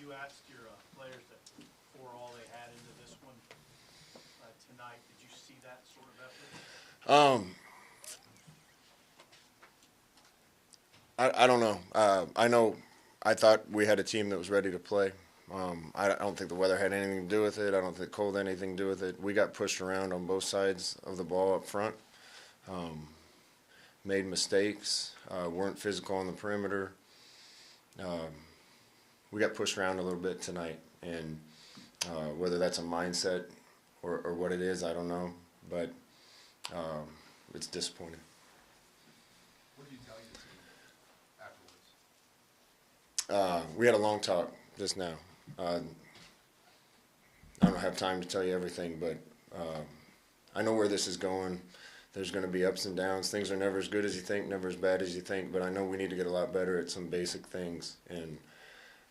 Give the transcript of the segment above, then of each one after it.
you asked your players that pour all they had into this one tonight. Did you see that sort of effort? I don't know. I know I thought we had a team that was ready to play. I don't think the weather had anything to do with it. I don't think cold had anything to do with it. We got pushed around on both sides of the ball up front. Made mistakes. Weren't physical on the perimeter. We got pushed around a little bit tonight, and whether that's a mindset or what it is, I don't know. But it's disappointing. What did you tell your team afterwards? We had a long talk just now. I don't have time to tell you everything, but I know where this is going. There's going to be ups and downs. Things are never as good as you think, never as bad as you think, but I know we need to get a lot better at some basic things. And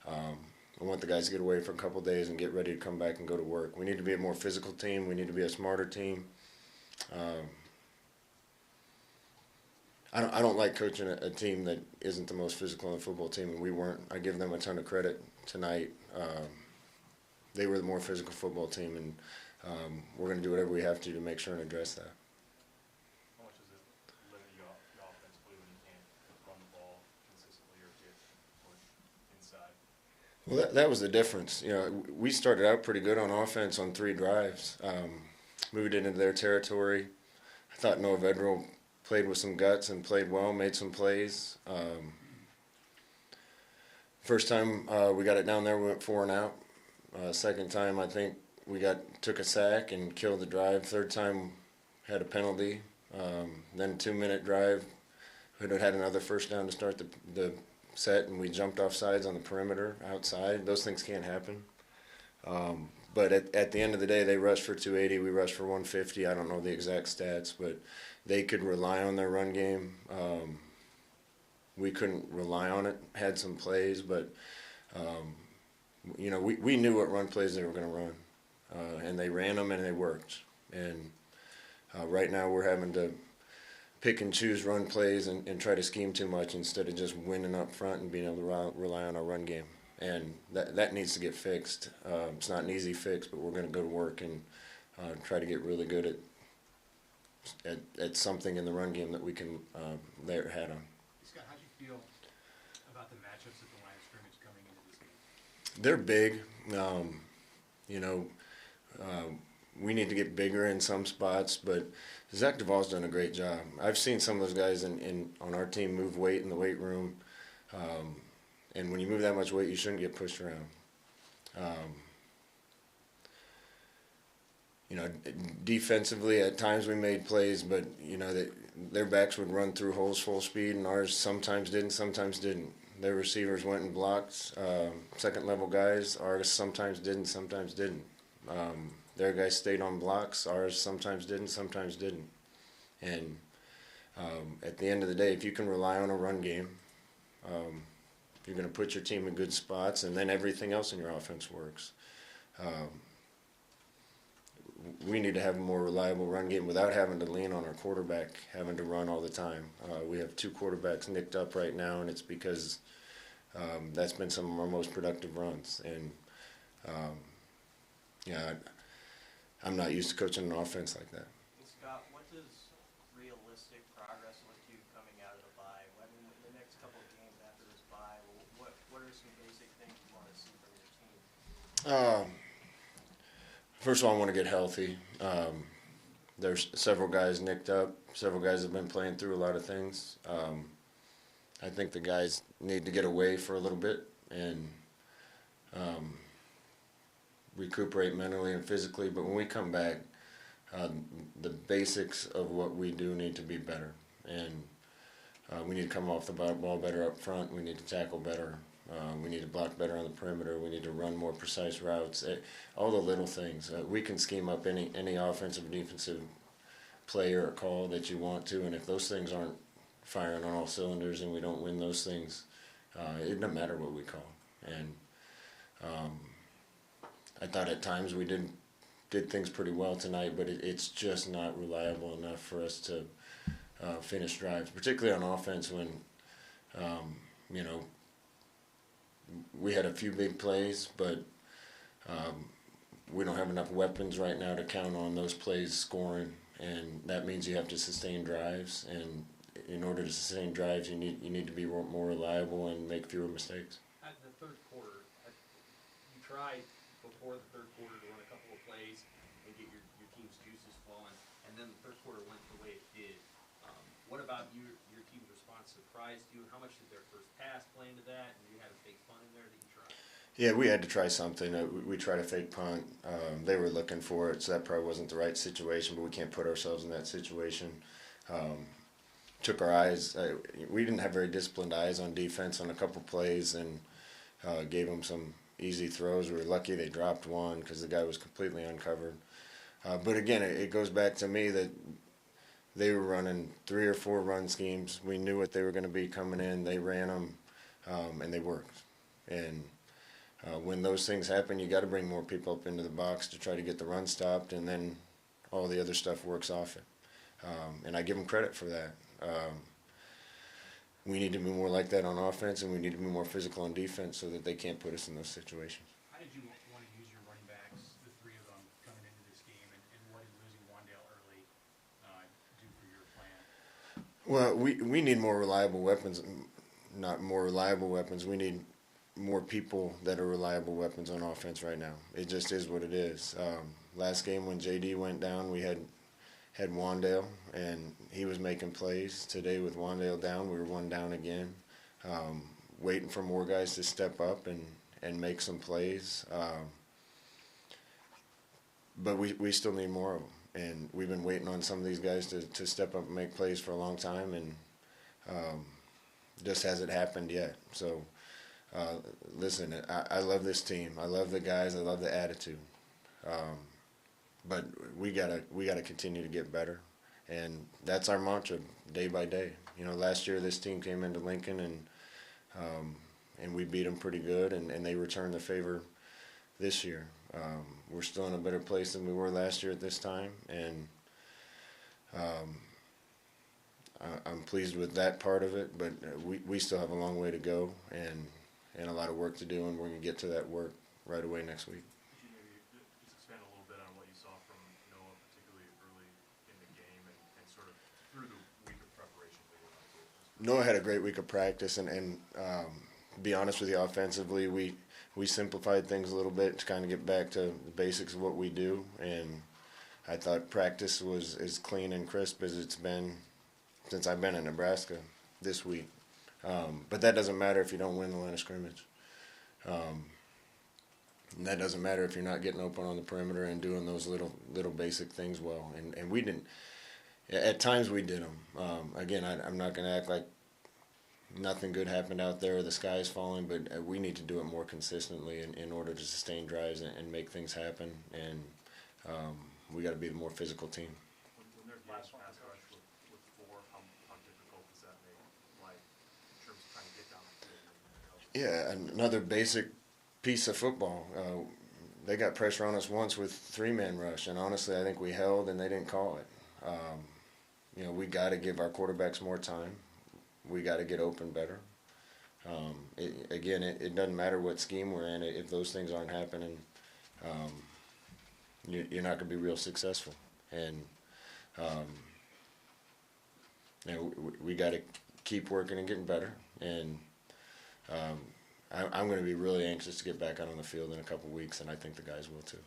I want the guys to get away for a couple of days and get ready to come back and go to work. We need to be a more physical team. We need to be a smarter team. I don't like coaching a team that isn't the most physical on the football team, and we weren't. I give them a ton of credit tonight. They were the more physical football team, and we're going to do whatever we have to make sure and address that. How much does it limit you offensively when you can't run the ball consistently or get inside? Well, that was the difference. You know, we started out pretty good on offense on 3 drives. Moved into their territory. I thought Noah Vedral played with some guts and played well, made some plays. First time we got it down there, we went 4 and out. Second time, I think we took a sack and killed the drive. Third time, had a penalty. Then a 2-minute drive. We had another first down to start the set, and we jumped off sides on the perimeter outside. Those things can't happen. But at the end of the day, they rushed for 280. We rushed for 150. I don't know the exact stats, but they could rely on their run game. We couldn't rely on it. Had some plays, but you know, we knew what run plays they were going to run, and they ran them and they worked. And right now we're having to pick and choose run plays and try to scheme too much instead of just winning up front and being able to rely on our run game. And that needs to get fixed. It's not an easy fix, but we're going to go to work and try to get really good at something in the run game that we can lay our hat on. Scott, how do you feel about the matchups at the line of scrimmage coming into this game? They're big. You know, we need to get bigger in some spots, but Zach Duvall's done a great job. I've seen some of those guys on our team move weight in the weight room. And when you move that much weight, you shouldn't get pushed around. You know, defensively, at times we made plays, but, you know, their backs would run through holes full speed, and ours sometimes didn't, sometimes didn't. Their receivers went and blocked second-level guys. Ours sometimes didn't, sometimes didn't. Their guys stayed on blocks. Ours sometimes didn't, sometimes didn't. And at the end of the day, if you can rely on a run game, you're going to put your team in good spots, and then everything else in your offense works. We need to have a more reliable run game without having to lean on our quarterback having to run all the time. We have 2 quarterbacks nicked up right now, and it's because that's been some of our most productive runs. And, yeah, I'm not used to coaching an offense like that. Scott, what does realistic progress look to you coming out of the bye? I mean, the next couple of games after this bye, what are some basic things you want to see from your team? First of all, I want to get healthy. There's several guys nicked up. Several guys have been playing through a lot of things. I think the guys need to get away for a little bit and recuperate mentally and physically. But when we come back, the basics of what we do need to be better. And we need to come off the ball better up front. We need to tackle better. We need to block better on the perimeter. We need to run more precise routes. All the little things. We can scheme up any offensive or defensive play or call that you want to, and if those things aren't firing on all cylinders and we don't win those things, it doesn't matter what we call. And I thought at times we did things pretty well tonight, but it's just not reliable enough for us to finish drives, particularly on offense when, you know, we had a few big plays, but we don't have enough weapons right now to count on those plays scoring, and that means you have to sustain drives. And in order to sustain drives, you need to be more reliable and make fewer mistakes. At the third quarter, you tried before the third quarter to run a couple of plays and get your team's juices flowing, and then the third quarter went the way it did. What about your team's response surprised you? How much did their first pass play into that? And you had a fake punt in there that you tried? Yeah, we had to try something. We tried a fake punt. They were looking for it, so that probably wasn't the right situation, but we can't put ourselves in that situation. Took our eyes. We didn't have very disciplined eyes on defense on a couple plays, and gave them some easy throws. We were lucky they dropped one because the guy was completely uncovered. But again, it goes back to me that they were running 3 or 4 run schemes. We knew what they were going to be coming in. They ran them, and they worked. And when those things happen, you got to bring more people up into the box to try to get the run stopped, and then all the other stuff works off it. And I give them credit for that. We need to be more like that on offense, and we need to be more physical on defense so that they can't put us in those situations. How did you want to use your running backs, the 3 of them, coming into this game, and what did losing Wandale early do for your plan? Well, we need more reliable weapons, not more reliable weapons. We need more people that are reliable weapons on offense right now. It just is what it is. Last game when JD went down, we had Wandale, and he was making plays. Today with Wandale down, we were 1 down again. Waiting for more guys to step up and make some plays. But we still need more of them. And we've been waiting on some of these guys to step up and make plays for a long time, and just hasn't happened yet. So, listen, I love this team. I love the guys. I love the attitude. But we gotta continue to get better, and that's our mantra day by day. You know, last year this team came into Lincoln and we beat them pretty good, and they returned the favor this year. We're still in a better place than we were last year at this time, and I'm pleased with that part of it. But we still have a long way to go, and a lot of work to do, and we're gonna get to that work right away next week. Could you maybe just expand a little bit on what you saw from Noah, particularly early in the game, and sort of through the week of preparation leading up to it? Noah had a great week of practice, and be honest with you, offensively, we simplified things a little bit to kind of get back to the basics of what we do, and I thought practice was as clean and crisp as it's been since I've been in Nebraska this week. But that doesn't matter if you don't win the line of scrimmage. And that doesn't matter if you're not getting open on the perimeter and doing those little basic things well. And we didn't. At times we did them. Again, I'm not going to act like nothing good happened out there, the sky is falling, but we need to do it more consistently in order to sustain drives and make things happen. And we got to be the more physical team. When there's pass rush with 4, how difficult does that make life in terms of trying to get down the field? Yeah, another basic piece of football. They got pressure on us once with 3-man rush, and honestly, I think we held and they didn't call it. You know, we got to give our quarterbacks more time. We got to get open better. It doesn't matter what scheme we're in. If those things aren't happening, you're not going to be real successful. And you know, we got to keep working and getting better. And I'm going to be really anxious to get back out on the field in a couple weeks, and I think the guys will too.